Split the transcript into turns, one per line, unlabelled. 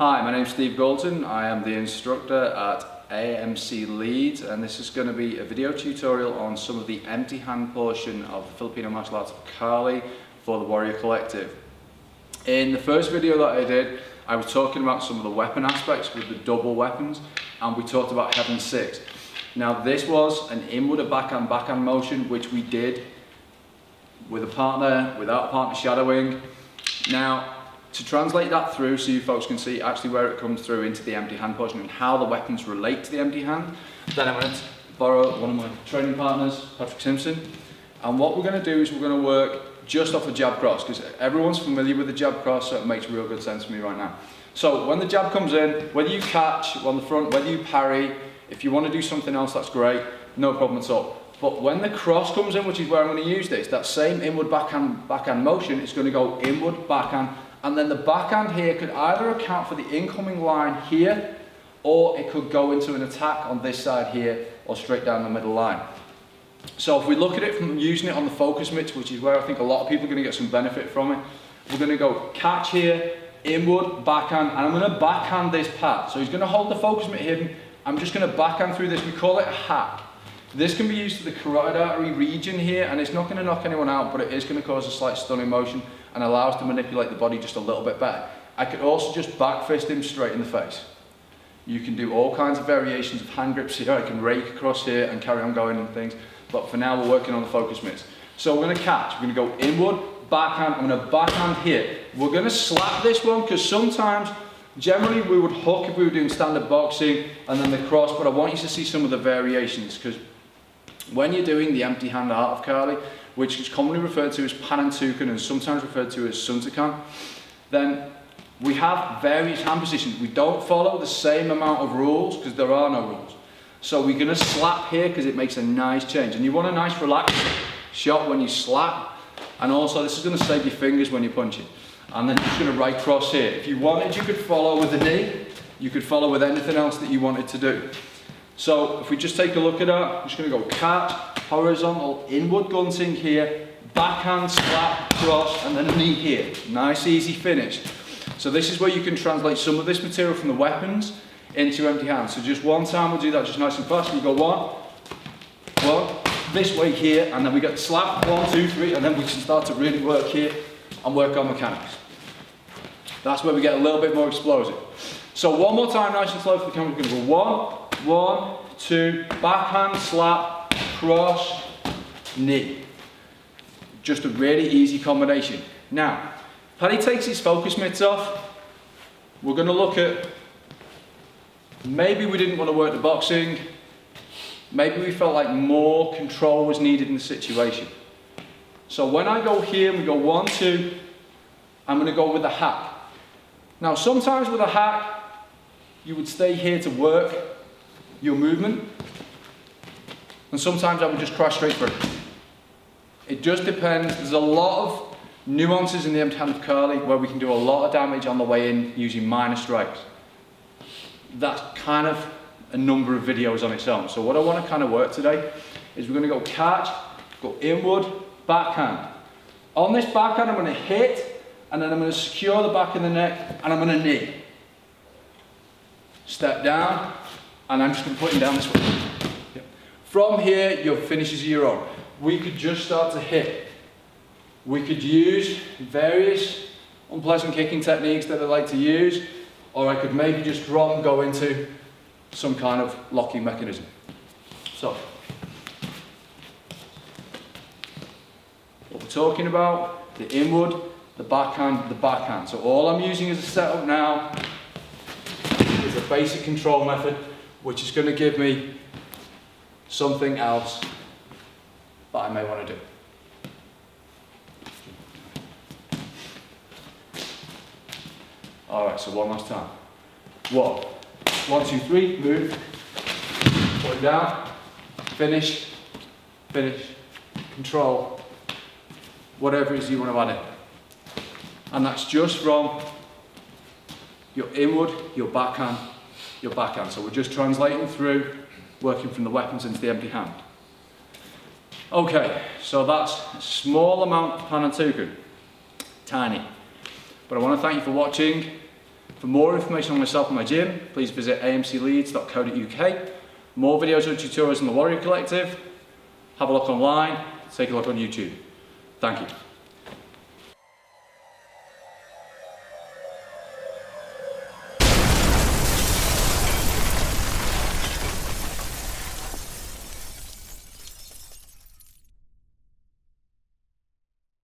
Hi, my name's Steve Gaulton. I am the instructor at AMC Leeds, and this is going to be a video tutorial on some of the empty hand portion of the Filipino martial arts of Kali for the Warrior Collective. In the first video that I did, I was talking about some of the weapon aspects with the double weapons, and we talked about having 6. Now this was an inward and backhand motion, which we did with a partner, without a partner shadowing. Now, to translate that through so you folks can see actually where it comes through into the empty hand portion and how the weapons relate to the empty hand, then I'm going to borrow one of my training partners, Patrick Simpson, and what we're going to do is we're going to work just off the jab cross, because everyone's familiar with the jab cross, so it makes real good sense for me right now. So when the jab comes in, whether you catch on the front, whether you parry, if you want to do something else, that's great, no problem at all. But when the cross comes in, which is where I'm going to use this, that same inward backhand motion is going to go inward, backhand, and then the backhand here could either account for the incoming line here, or it could go into an attack on this side here, or straight down the middle line. So if we look at it from using it on the focus mitts, which is where I think a lot of people are going to get some benefit from it, we're going to go catch here, inward, backhand, and I'm going to backhand this pad. So he's going to hold the focus mitt here, I'm just going to backhand through this, we call it a hack. This can be used to the carotid artery region here, and it's not going to knock anyone out, but it is going to cause a slight stunning motion and allow us to manipulate the body just a little bit better. I could also just back fist him straight in the face. You can do all kinds of variations of hand grips here. I can rake across here and carry on going and things, but for now we're working on the focus mitts. So we're going to catch, we're going to go inward, backhand, I'm going to backhand here. We're going to slap this one, because sometimes, generally we would hook if we were doing standard boxing and then the cross, but I want you to see some of the variations, because when you're doing the empty hand art of Kali, which is commonly referred to as Panantukan and sometimes referred to as Suntukan, then we have various hand positions. We don't follow the same amount of rules because there are no rules. So we're going to slap here because it makes a nice change. And you want a nice relaxed shot when you slap. And also this is going to save your fingers when you're punching. And then you're just going to right cross here. If you wanted, you could follow with the knee. You could follow with anything else that you wanted to do. So if we just take a look at that, I'm just going to go catch, horizontal, inward gunting here, backhand, slap, cross, and then a knee here. Nice, easy finish. So this is where you can translate some of this material from the weapons into empty hands. So just one time we'll do that just nice and fast. We go one, this way here, and then we get slap, 1, 2, 3, and then we can start to really work here and work on mechanics. That's where we get a little bit more explosive. So one more time, nice and slow for the camera. We're going to go 1, 2, backhand, slap, cross, knee. Just a really easy combination. Now, Paddy takes his focus mitts off. We're going to look at, maybe we didn't want to work the boxing, maybe we felt like more control was needed in the situation. So when I go here and we go 1, 2, I'm going to go with a hack. Now sometimes with a hack, you would stay here to work your movement, and sometimes I would just crash straight through. It just depends. There's a lot of nuances in the empty hand of Kali where we can do a lot of damage on the way in using minor strikes. That's kind of a number of videos on its own. So what I want to kind of work today is we're going to go catch, go inward, backhand. On this backhand I'm going to hit, and then I'm going to secure the back of the neck, and I'm going to knee. Step down, and I'm just going to put him down this way. Yep. From here, your finishes are your own. We could just start to hit. We could use various unpleasant kicking techniques that I like to use, or I could maybe just drop and go into some kind of locking mechanism. So, what we're talking about, the inward, the backhand. So all I'm using as a setup now is a basic control method, which is going to give me something else that I may want to do. Alright, so one last time. 1, 2, 3, move, put it down, finish, control, whatever it is you want to add in. And that's just from your inward, your backhand. So we're just translating through, working from the weapons into the empty hand. Okay, so that's a small amount of Panantukan, tiny. But I want to thank you for watching. For more information on myself and my gym, please visit amcleeds.co.uk. More videos and tutorials on the Warrior Collective. Have a look online, take a look on YouTube. Thank you.